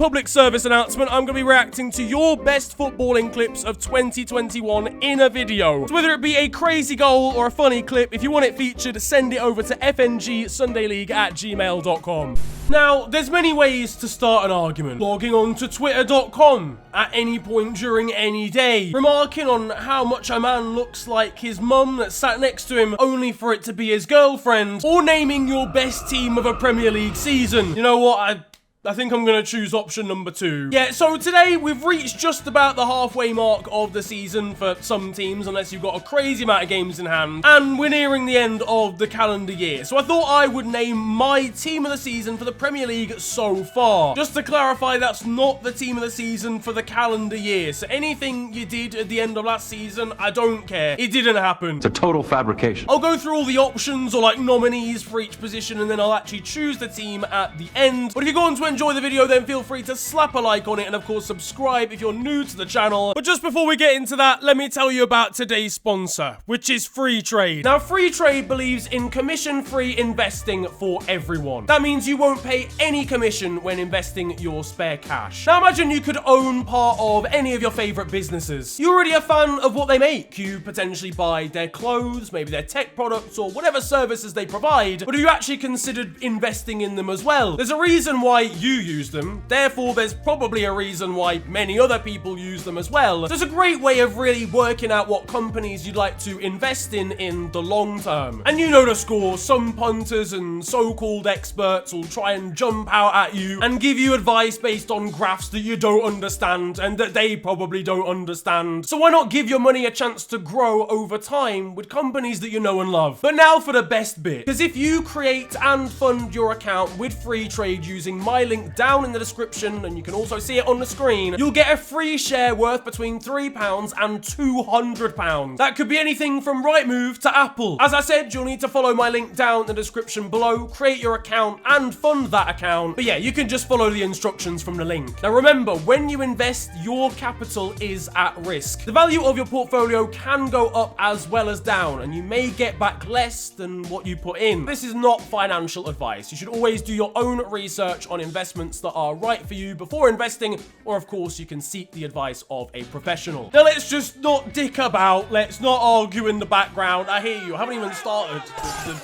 public service announcement. I'm going to be reacting to your best footballing clips of 2021 in a video. So whether it be a crazy goal or a funny clip, if you want it featured, send it over to fngsundayleague@gmail.com. Now, there's many ways to start an argument. Logging on to twitter.com at any point during any day. Remarking on how much a man looks like his mum that sat next to him only for it to be his girlfriend. Or naming your best team of a Premier League season. You know what? I think I'm going to choose option number 2. Yeah, so today we've reached just about the halfway mark of the season for some teams, unless you've got a crazy amount of games in hand, and we're nearing the end of the calendar year. So I thought I would name my team of the season for the Premier League so far. Just to clarify, that's not the team of the season for the calendar year. So anything you did at the end of last season, I don't care. It didn't happen. It's a total fabrication. I'll go through all the options or like nominees for each position, and then I'll actually choose the team at the end. But if you're going to enjoy the video, then feel free to slap a like on it, and of course subscribe if you're new to the channel. But just before we get into that, let me tell you about today's sponsor, which is Freetrade. Now, Freetrade believes in commission-free investing for everyone. That means you won't pay any commission when investing your spare cash. Now imagine you could own part of any of your favorite businesses. You're already a fan of what they make. You potentially buy their clothes, maybe their tech products, or whatever services they provide, but have you actually considered investing in them as well? There's a reason why you use them, therefore there's probably a reason why many other people use them as well. So it's a great way of really working out what companies you'd like to invest in the long term. And you know the score, some punters and so-called experts will try and jump out at you and give you advice based on graphs that you don't understand and that they probably don't understand. So why not give your money a chance to grow over time with companies that you know and love? But now for the best bit, because if you create and fund your account with Freetrade using my link down in the description, and you can also see it on the screen, you'll get a free share worth between £3 and £200. That could be anything from Rightmove to Apple. As I said, you'll need to follow my link down in the description below, create your account and fund that account. But yeah, you can just follow the instructions from the link. Now remember, when you invest, your capital is at risk. The value of your portfolio can go up as well as down, and you may get back less than what you put in. This is not financial advice. You should always do your own research on investments that are right for you before investing, or of course you can seek the advice of a professional. Now let's just not dick about, let's not argue in the background. I hear you, I haven't even started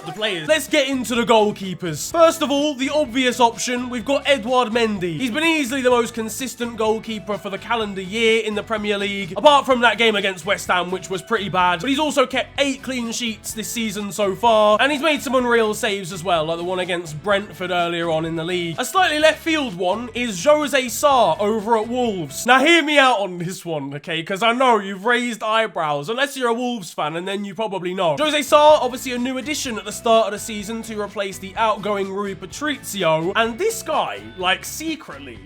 the players. Let's get into the goalkeepers. First of all, the obvious option, we've got Edouard Mendy. He's been easily the most consistent goalkeeper for the calendar year in the Premier League, apart from that game against West Ham, which was pretty bad, but he's also kept 8 clean sheets this season so far, and he's made some unreal saves as well, like the one against Brentford earlier on in the league. A slightly left field one is Jose Sarr over at Wolves. Now hear me out on this one, okay, because I know you've raised eyebrows, unless you're a Wolves fan, and then you probably know. Jose Sarr, obviously a new addition at the start of the season to replace the outgoing Rui Patricio, and this guy, like secretly,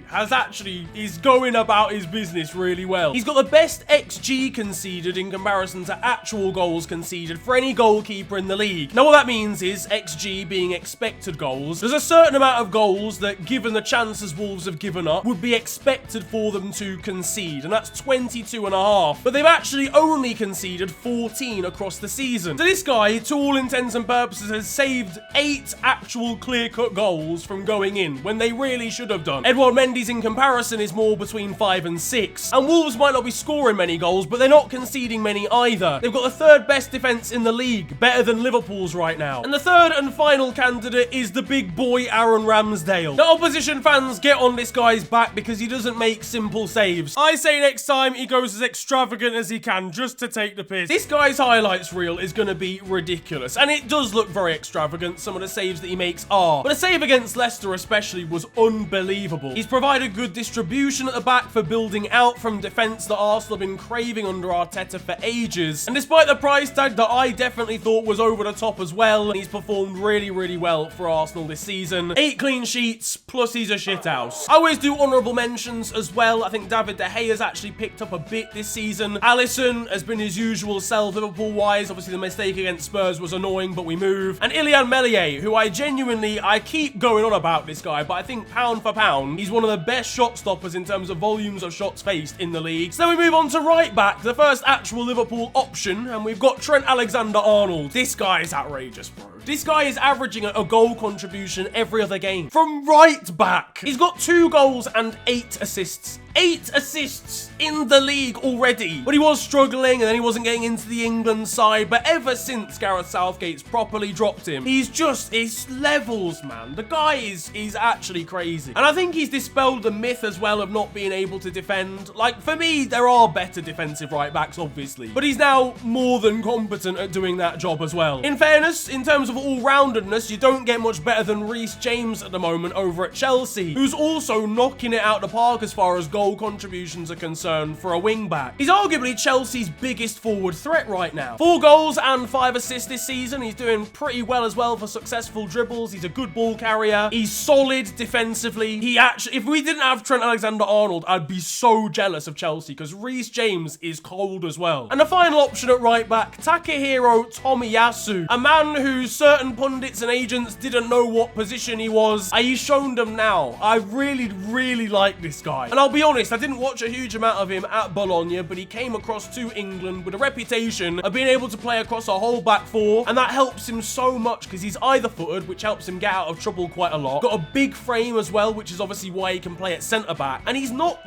is going about his business really well. He's got the best XG conceded in comparison to actual goals conceded for any goalkeeper in the league. Now what that means is XG being expected goals. There's a certain amount of goals that, given the chances Wolves have given up, would be expected for them to concede, and that's 22.5. But they've actually only conceded 14 across the season. So this guy, to all intents and purposes, has saved 8 actual clear-cut goals from going in, when they really should have done. Edouard Mendy's in comparison is more between 5 and 6. And Wolves might not be scoring many goals, but they're not conceding many either. They've got the 3rd best defense in the league, better than Liverpool's right now. And the 3rd and final candidate is the big boy Aaron Ramsdale. The opposition fans get on this guy's back because he doesn't make simple saves. I say next time he goes as extravagant as he can just to take the piss. This guy's highlights reel is going to be ridiculous, and it does look very extravagant, some of the saves that he makes are. But a save against Leicester especially was unbelievable. He's provided good distribution at the back for building out from defence that Arsenal have been craving under Arteta for ages. And despite the price tag that I definitely thought was over the top as well, he's performed really, really well for Arsenal this season. 8 clean sheets, plus he's a shithouse. I always do honourable mentions as well. I think David De Gea has actually picked up a bit this season. Alisson has been his usual self Liverpool-wise. Obviously the mistake against Spurs was annoying, but we move. And Ilian Meslier, who I keep going on about this guy, but I think pound for pound, he's one of the best shot stoppers in terms of volumes of shots faced in the league. So then we move on to right back, the first actual Liverpool option, and we've got Trent Alexander-Arnold. This guy is outrageous, bro. This guy is averaging a goal contribution every other game. From right back. He's got 2 goals and 8 assists. 8 assists in the league already. But he was struggling, and then he wasn't getting into the England side. But ever since Gareth Southgate's properly dropped him, it's levels, man. The guy is actually crazy. And I think he's dispelled the myth as well of not being able to defend. Like, for me, there are better defensive right backs, obviously. But he's now more than competent at doing that job as well. In fairness, in terms of all-roundedness, you don't get much better than Reece James at the moment over at Chelsea, who's also knocking it out the park as far as goal contributions are concerned for a wing-back. He's arguably Chelsea's biggest forward threat right now. 4 goals and 5 assists this season. He's doing pretty well as well for successful dribbles. He's a good ball carrier. He's solid defensively. If we didn't have Trent Alexander-Arnold, I'd be so jealous of Chelsea because Reece James is cold as well. And the final option at right back, Takehiro Tomiyasu, a man who certain pundits and agents didn't know what position he was. He's shown them now. I really, really like this guy. And I'll be honest, I didn't watch a huge amount of him at Bologna, but he came across to England with a reputation of being able to play across a whole back 4, and that helps him so much because he's either-footed, which helps him get out of trouble quite a lot. Got a big frame as well, which is obviously why he can play at centre-back, and he's not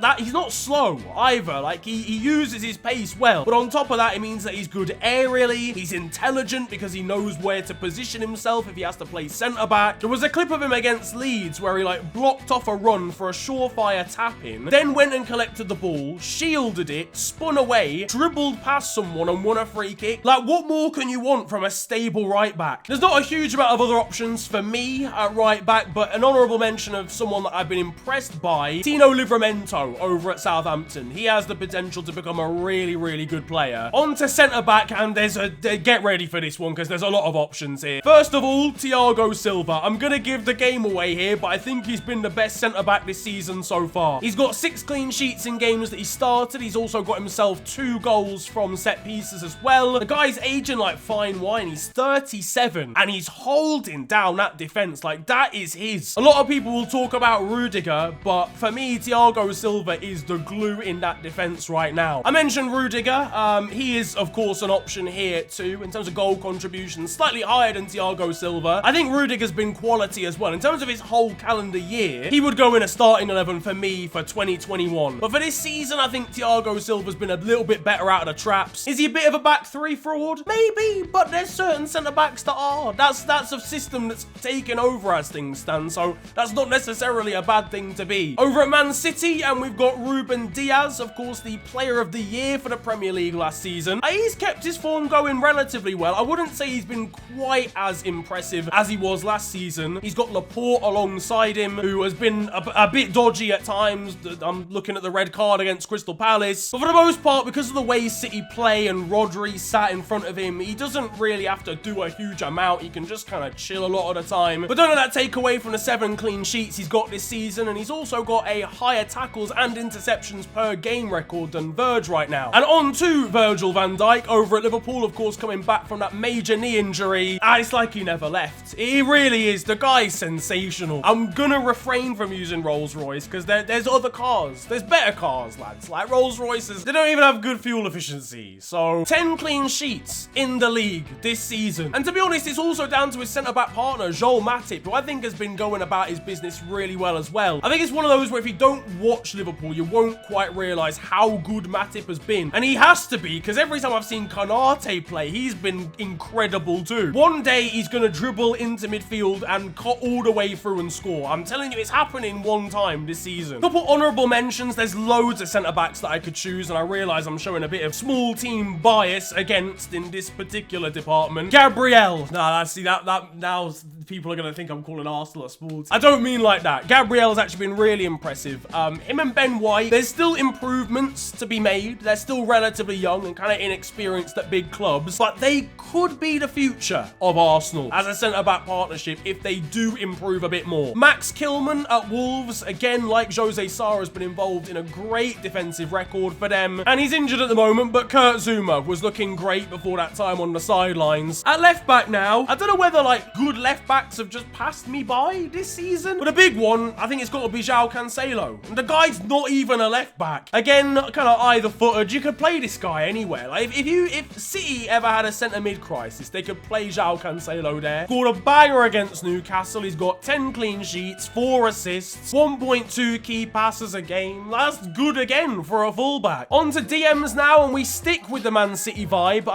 slow either. Like, he uses his pace well, but on top of that, it means that he's good aerially. He's intelligent because he knows where to position himself if he has to play centre-back. There was a clip of him against Leeds where he, like, blocked off a run for a surefire tap-in, then went and collected the ball, shielded it, spun away, dribbled past someone and won a free kick. Like, what more can you want from a stable right back? There's not a huge amount of other options for me at right back, but an honourable mention of someone that I've been impressed by, Tino Livramento over at Southampton. He has the potential to become a really, really good player. On to centre-back, and get ready for this one because there's a lot of options here. First of all, Thiago Silva. I'm going to give the game away here, but I think he's been the best centre-back this season so far. He's got 6 clean sheets in games that he started. He's also got himself 2 goals from set pieces as well. The guy's aging like fine wine. He's 37, and he's holding down that defense. Like, that is his. A lot of people will talk about Rudiger, but for me, Thiago Silva is the glue in that defense right now. I mentioned Rudiger. He is, of course, an option here too. In terms of goal contributions, slightly higher than Thiago Silva. I think Rudiger's been quality as well. In terms of his whole calendar year, he would go in a starting 11 for me for 2021. But for this season, I think Thiago Silva's been a little bit better out of the traps. Is he a bit of a back 3 fraud? Maybe, but there's certain centre-backs that are. That's a system that's taken over as things stand, so that's not necessarily a bad thing to be. Over at Man City, and we've got Ruben Diaz, of course, the player of the year for the Premier League last season. He's kept his form going relatively well. I wouldn't say he's been quite as impressive as he was last season. He's got Laporte alongside him, who has been a bit dodgy at times. I'm looking at the red card against Crystal Palace. But for the most part, because of the way City play and Rodri sat in front of him, he doesn't really have to do a huge amount. He can just kind of chill a lot of the time. But don't let that take away from the 7 clean sheets he's got this season, and he's also got a higher tackles and interceptions per game record than Verge right now. And on to Virgil van Dijk over at Liverpool, of course, coming back from that major knee injury. It's like he never left. He really is. The guy's sensational. I'm gonna refrain from using Rolls-Royce because there's other cars. There's better cars, lads. Like Rolls-Royces, they don't even have good fuel efficiency. So 10 clean sheets in the league this season. And to be honest, it's also down to his centre-back partner, Joel Matip, who I think has been going about his business really well as well. I think it's one of those where if you don't watch Liverpool, you won't quite realise how good Matip has been. And he has to be, because every time I've seen Konate play, he's been incredible too. One day, he's going to dribble into midfield and cut all the way through and score. I'm telling you, it's happening one time this season. Couple honourable mentions. There's loads of centre-backs that I could choose, and I realise I'm showing a bit of small team bias against in this particular department. Gabriel. Now people are going to think I'm calling Arsenal a sports. I don't mean like that. Gabriel's actually been really impressive. Him and Ben White, there's still improvements to be made. They're still relatively young and kind of inexperienced at big clubs, but they could be the future of Arsenal as a centre-back partnership if they do improve a bit more. Max Kilman at Wolves, again, like Jose Sarr, has been involved in a great defensive record for them. And he's injured at the moment, but Kurt Zuma was looking great before that time on the sidelines. At left back now, I don't know whether like good left backs have just passed me by this season, but a big one, I think it's got to be João Cancelo. And the guy's not even a left back. Again, kind of either footed. You could play this guy anywhere. Like if City ever had a centre mid crisis, they could play João Cancelo there. Scored a banger against Newcastle. He's got 10 clean sheets, 4 assists, 1.2 key passes a game. That's good again for a fullback. On to DMs now, and we stick with the Man City vibe.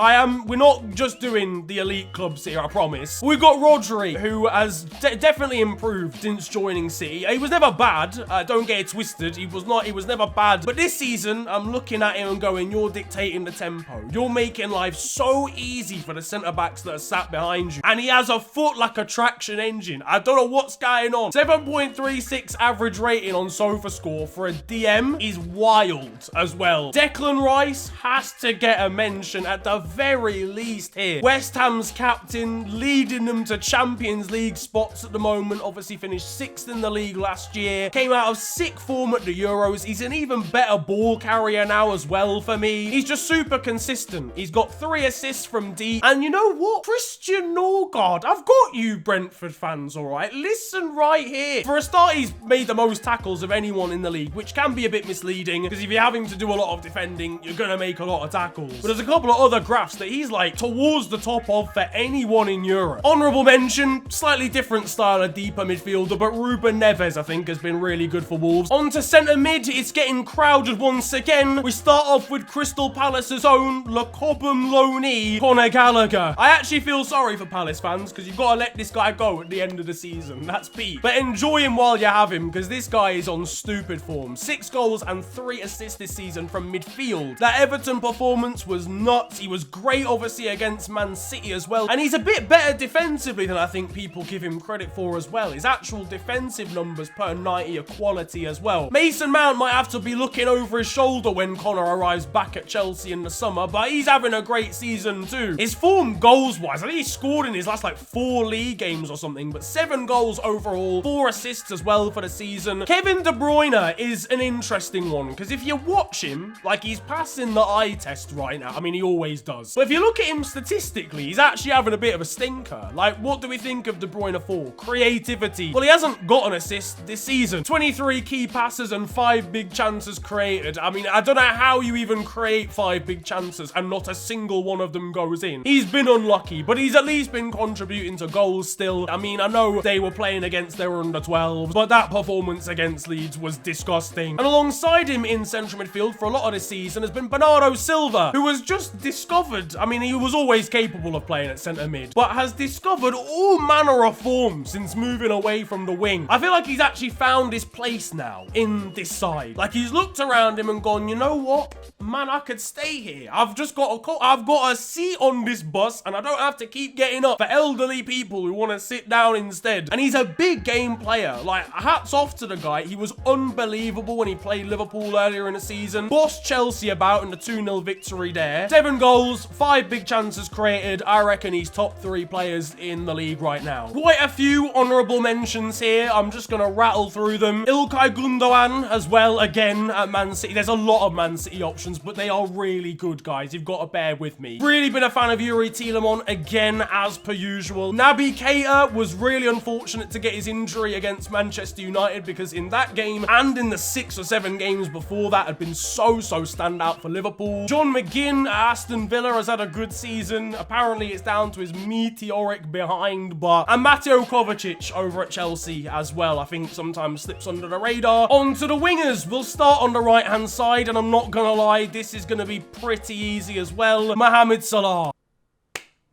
We're not just doing the elite clubs here, I promise. We've got Rodri, who has definitely improved since joining City. He was never bad. Don't get it twisted. He was never bad. But this season, I'm looking at him and going, you're dictating the tempo. You're making life so easy for the centre-backs that are sat behind you. And he has a foot like a traction engine. I don't know what's going on. 7.36 average rating on SofaScore for a DM is wild as well. Declan Rice has to get a mention at the very least here. West Ham's captain, leading them to Champions League spots at the moment. Obviously finished 6th in the league last year. Came out of sick form at the Euros. He's an even better ball carrier now as well for me. He's just super consistent. He's got 3 assists from deep. And you know what? Christian Norgard. I've got you, Brentford fans, all right? Listen right here. For a start, he's made the most tackles of anyone in the league, which can be a bit misleading because if you're having to do a lot of defending, you're going to make a lot of tackles. But there's a couple of other graphs that he's like towards the top of for anyone in Europe. Honourable mention, slightly different style of deeper midfielder, but Ruben Neves, I think, has been really good for Wolves. On to centre mid, it's getting crowded once again. We start off with Crystal Palace's own Le Cobham loanee, Conor Gallagher. I actually feel sorry for Palace fans because you've got to let this guy go at the end of the season. That's Pete. But enjoy him while you have him because this guy is on stupid form. 6 goals and 3 assists this season from midfield. That Everton performance was nuts. He was great, obviously, against Man City as well. And he's a bit better defensively than I think people give him credit for as well. His actual defensive numbers per 90 are quality as well. Mason Mount might have to be looking over his shoulder when Connor arrives back at Chelsea in the summer, but he's having a great season too. His form goals-wise, I think he scored in his last like 4 league games or something, but 7 goals overall, 4 assists as well for the season. Kevin De Bruyne is an interesting one because if you watch him, like he's passing the eye test right now. I mean, he always does. But if you look at him statistically, he's actually having a bit of a stinker. Like, what do we think of De Bruyne for? Creativity. Well, he hasn't got an assist this season. 23 key passes and 5 big chances created. I mean, I don't know how you even create 5 big chances and not a single one of them goes in. He's been unlucky, but he's at least been contributing to goals still. I mean, I know they were playing against their under-12s, but that performance against Leeds was disgusting. And alongside him in central midfield for a lot of this season has been Bernardo Silva, who was just discovered. I mean, he was always capable of playing at centre mid, but has discovered all manner of forms since moving away from the wing. I feel like he's actually found his place now in this side. Like, he's looked around him and gone, you know what? Man, I could stay here. I've got a seat on this bus and I don't have to keep getting up for elderly people who want to sit down instead. And he's a big game player. Like, hats off to the guy. He was unbelievable when he played Liverpool earlier in the season. Bossed Chelsea about in the 2-0 victory there. 7 goals, 5 big chances created. I reckon he's top 3 players in the league right now. Quite a few honourable mentions here. I'm just going to rattle through them. Ilkay Gundogan as well, again, at Man City. There's a lot of Man City options, but they are really good, guys. You've got to bear with me. Really been a fan of Yuri Tielemans, again, as per usual. Naby Keita was really unfortunate to get his injury against Manchester United because in that game and in the 6 or 7 games before that had been so standout for Liverpool. John McGinn at Aston Villa has had a good season. Apparently, it's down to his meteoric behind, but... And Mateo Kovacic over at Chelsea as well, I think sometimes slips under the radar. On to the wingers. We'll start on the right-hand side, and I'm not gonna lie, this is gonna be pretty easy as well. Mohamed Salah.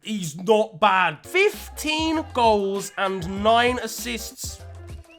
He's not bad. 15 goals and 9 assists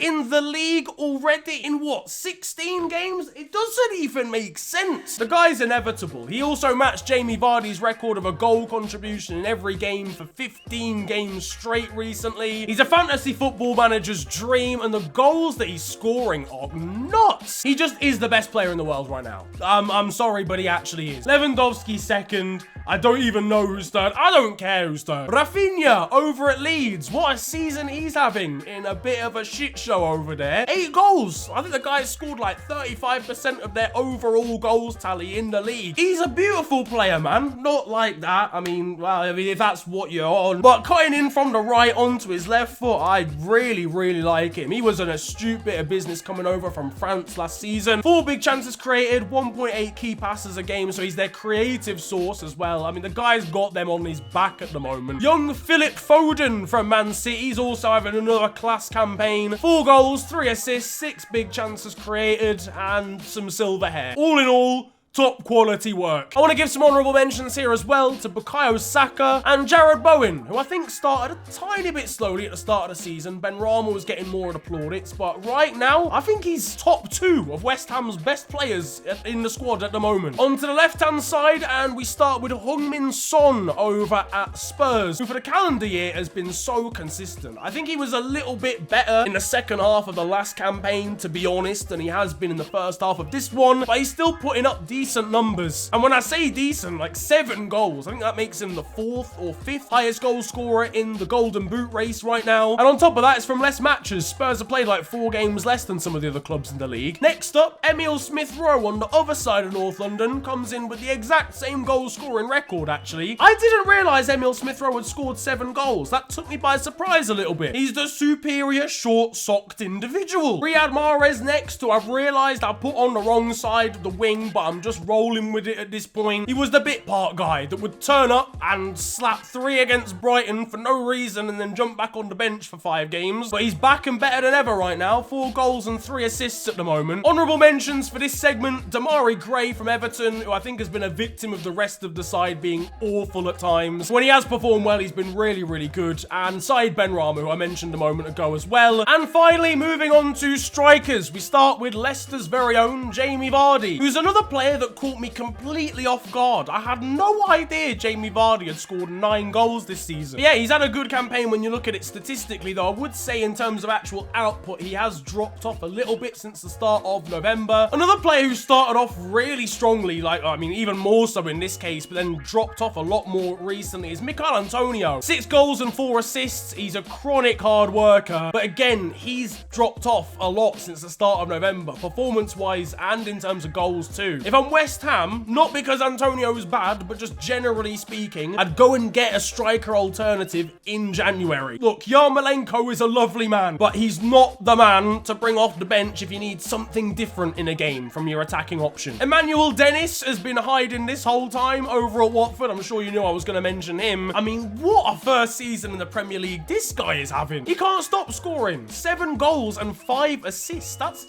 in the league already in what, 16 games? It doesn't even make sense. The guy's inevitable. He also matched Jamie Vardy's record of a goal contribution in every game for 15 games straight recently. He's a fantasy football manager's dream, and the goals that he's scoring are nuts. He just is the best player in the world right now. I'm sorry, but he actually is. Lewandowski second. I don't even know who's third. I don't care who's third. Rafinha over at Leeds. What a season he's having in a bit of a shit show show over there. 8 goals. I think the guy scored like 35% of their overall goals tally in the league. He's a beautiful player, man. Not like that. I mean, well, if that's what you're on. But cutting in from the right onto his left foot, I really, really like him. He was an astute bit of business coming over from France last season. 4 big chances created, 1.8 key passes a game, so he's their creative source as well. I mean, the guy's got them on his back at the moment. Young Philip Foden from Man City's also having another class campaign. 4 goals, 3 assists, 6 big chances created, and some silver hair. All in all, top quality work. I want to give some honourable mentions here as well to Bukayo Saka and Jared Bowen, who I think started a tiny bit slowly at the start of the season. Benrahma was getting more of the plaudits, but right now, I think he's top 2 of West Ham's best players in the squad at the moment. On to the left-hand side, and we start with Heung-min Son over at Spurs, who for the calendar year has been so consistent. I think he was a little bit better in the second half of the last campaign, to be honest, than he has been in the first half of this one, but he's still putting up decent numbers. And when I say decent, like 7 goals, I think that makes him the 4th or 5th highest goal scorer in the Golden Boot race right now. And on top of that, it's from less matches. Spurs have played like 4 games less than some of the other clubs in the league. Next up, Emile Smith-Rowe on the other side of North London comes in with the exact same goal scoring record, actually. I didn't realise Emile Smith-Rowe had scored 7 goals. That took me by surprise a little bit. He's the superior short-socked individual. Riyad Mahrez next, who I've realised I put on the wrong side of the wing, but I'm just rolling with it at this point. He was the bit part guy that would turn up and slap 3 against Brighton for no reason and then jump back on the bench for 5 games. But he's back and better than ever right now. 4 goals and 3 assists at the moment. Honourable mentions for this segment, Damari Gray from Everton, who I think has been a victim of the rest of the side being awful at times. When he has performed well, he's been really, really good. And Said Benrahma, who I mentioned a moment ago as well. And finally, moving on to strikers, we start with Leicester's very own Jamie Vardy, who's another player that caught me completely off guard. I had no idea Jamie Vardy had scored 9 goals this season. But yeah, he's had a good campaign when you look at it statistically, though I would say in terms of actual output, he has dropped off a little bit since the start of November. Another player who started off really strongly, like, I mean, even more so in this case, but then dropped off a lot more recently is Mikel Antonio. 6 goals and 4 assists. He's a chronic hard worker, but again, he's dropped off a lot since the start of November, performance-wise and in terms of goals too. If I'm West Ham, not because Antonio's bad, but just generally speaking, I'd go and get a striker alternative in January. Look, Yarmolenko is a lovely man, but he's not the man to bring off the bench if you need something different in a game from your attacking option. Emmanuel Dennis has been hiding this whole time over at Watford. I'm sure you knew I was going to mention him. I mean, what a first season in the Premier League this guy is having. He can't stop scoring. 7 goals and 5 assists. That's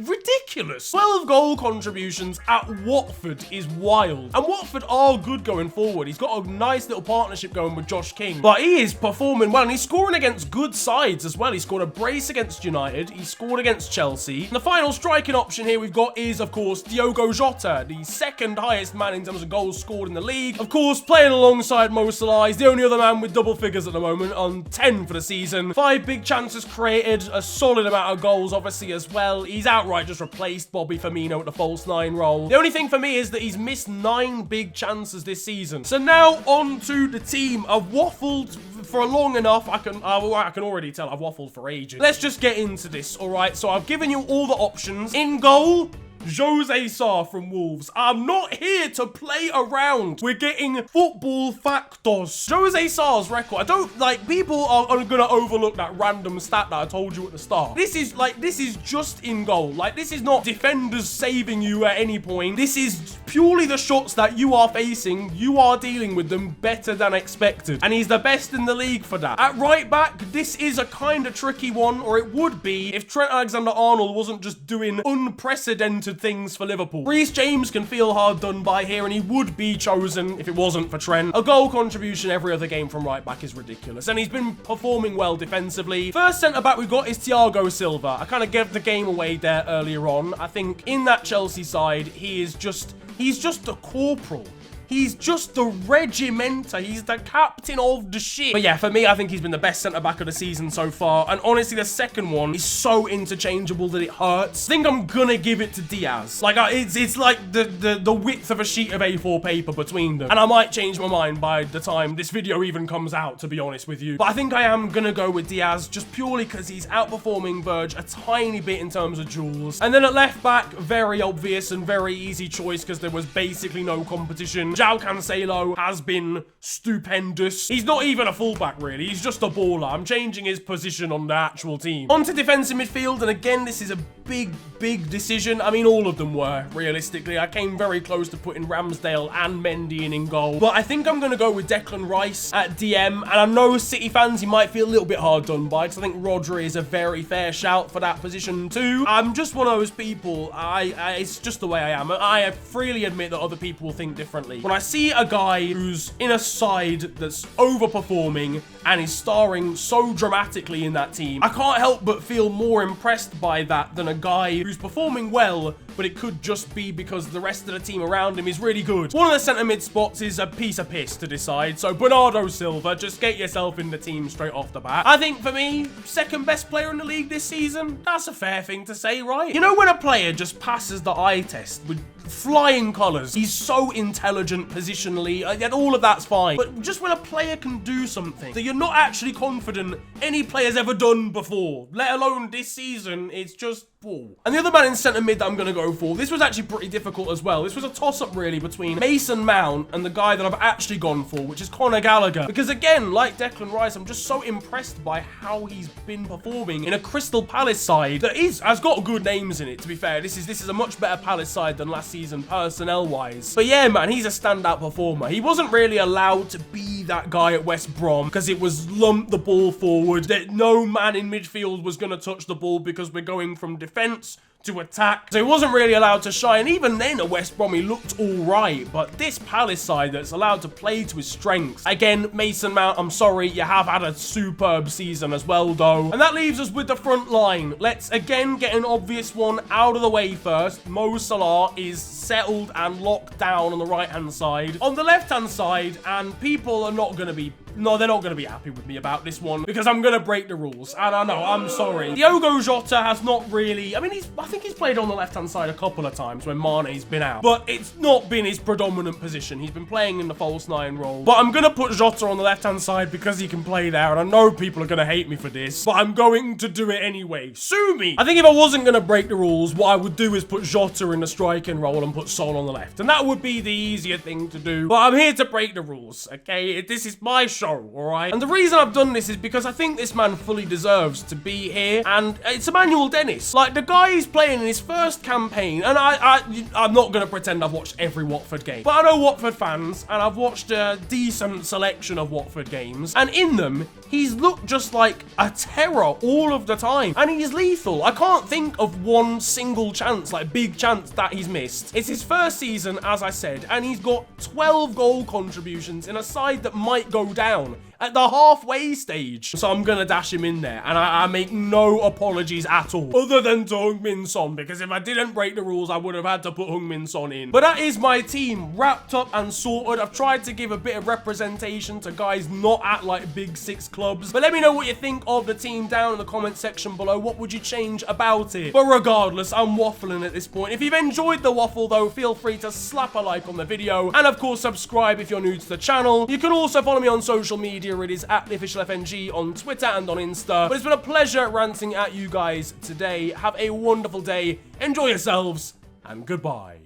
ridiculous. 12 goal contributions at Watford is wild. And Watford are good going forward. He's got a nice little partnership going with Josh King. But he is performing well, and he's scoring against good sides as well. He scored a brace against United. He scored against Chelsea. And the final striking option here we've got is, of course, Diogo Jota, the 2nd highest man in terms of goals scored in the league. Of course, playing alongside Mo Salah. He's the only other man with double figures at the moment on 10 for the season. 5 big chances created, a solid amount of goals, obviously, as well. He's outright just replaced Bobby Firmino at the false 9 role. The only thing for me is that he's missed 9 big chances this season. So now on to the team. I've waffled for long enough. I can already tell I've waffled for ages. Let's just get into this, all right? So I've given you all the options. In goal, Jose Sarr from Wolves. I'm not here to play around. We're getting football factos. Jose Sarr's record. I don't, like, people are gonna overlook that random stat that I told you at the start. This is just in goal. Like, this is not defenders saving you at any point. This is purely the shots that you are facing. You are dealing with them better than expected. And he's the best in the league for that. At right back, this is a kind of tricky one, or it would be if Trent Alexander-Arnold wasn't just doing unprecedented things for Liverpool. Reece James can feel hard done by here, and he would be chosen if it wasn't for Trent. A goal contribution every other game from right back is ridiculous, and he's been performing well defensively. First centre back we've got is Thiago Silva. I kind of gave the game away there earlier on. I think in that Chelsea side, he's just a corporal. He's just the regimenter. He's the captain of the ship. But yeah, for me, I think he's been the best centre-back of the season so far. And honestly, the second one is so interchangeable that it hurts. I think I'm gonna give it to Diaz. Like, it's like the width of a sheet of A4 paper between them. And I might change my mind by the time this video even comes out, to be honest with you. But I think I am gonna go with Diaz just purely because he's outperforming Verge a tiny bit in terms of duels. And then at left back, very obvious and very easy choice because there was basically no competition. João Cancelo has been stupendous. He's not even a fullback, really. He's just a baller. I'm changing his position on the actual team. On to defensive midfield, and again, this is a big decision. I mean, all of them were, realistically. I came very close to putting Ramsdale and Mendy in goal. But I think I'm going to go with Declan Rice at DM. And I know City fans, you might feel a little bit hard done by, because I think Rodri is a very fair shout for that position too. I'm just one of those people. It's just the way I am. I freely admit that other people will think differently. When I see a guy who's in a side that's overperforming and is starring so dramatically in that team, I can't help but feel more impressed by that than a guy who's performing well, but it could just be because the rest of the team around him is really good. One of the centre mid spots is a piece of piss to decide, so Bernardo Silva, just get yourself in the team straight off the bat. I think for me, second best player in the league this season, that's a fair thing to say, right? You know when a player just passes the eye test with flying colours, he's so intelligent positionally, and all of that's fine, but just when a player can do something that you're not actually confident any player's ever done before, let alone this season, it's just ball. And the other man in centre mid that I'm going to go for, this was actually pretty difficult as well. This was a toss-up really between Mason Mount and the guy that I've actually gone for, which is Conor Gallagher. Because again, like Declan Rice, I'm just so impressed by how he's been performing in a Crystal Palace side that has got good names in it, to be fair. This is a much better Palace side than last season personnel-wise. But yeah, man, he's a standout performer. He wasn't really allowed to be that guy at West Brom because it was lump the ball forward, that no man in midfield was going to touch the ball because we're going from defense to attack. So he wasn't really allowed to shine. Even then at West Brom, he looked all right. But this Palace side that's allowed to play to his strengths. Again, Mason Mount, I'm sorry, you have had a superb season as well, though. And that leaves us with the front line. Let's again get an obvious one out of the way first. Mo Salah is settled and locked down on the right-hand side. On the left-hand side, and people are not going to be... No, they're not going to be happy with me about this one because I'm going to break the rules. And I know, I'm sorry. Diogo Jota has not really... I mean, I think he's played on the left-hand side a couple of times when Mane's been out. But it's not been his predominant position. He's been playing in the false nine role. But I'm going to put Jota on the left-hand side because he can play there. And I know people are going to hate me for this. But I'm going to do it anyway. Sue me! I think if I wasn't going to break the rules, what I would do is put Jota in the striking role and put Son on the left. And that would be the easier thing to do. But I'm here to break the rules, okay? This is my show. Alright? And the reason I've done this is because I think this man fully deserves to be here, and it's Emmanuel Dennis. Like, the guy is playing in his first campaign, and I'm not going to pretend I've watched every Watford game, but I know Watford fans, and I've watched a decent selection of Watford games, and in them, he's looked just like a terror all of the time, and he's lethal. I can't think of one single chance, like big chance, that he's missed. It's his first season, as I said, and he's got 12 goal contributions in a side that might go down at the halfway stage. So I'm gonna dash him in there, and I make no apologies at all, other than to Heung-min Son, because if I didn't break the rules, I would have had to put Heung-min Son in. But that is my team, wrapped up and sorted. I've tried to give a bit of representation to guys not at like big six clubs, but let me know what you think of the team down in the comment section below. What would you change about it? But regardless, I'm waffling at this point. If you've enjoyed the waffle though, feel free to slap a like on the video, and of course subscribe if you're new to the channel. You can also follow me on social media. It is at TheOfficialFNG on Twitter and on Insta. But it's been a pleasure ranting at you guys today. Have a wonderful day, enjoy yourselves, and goodbye.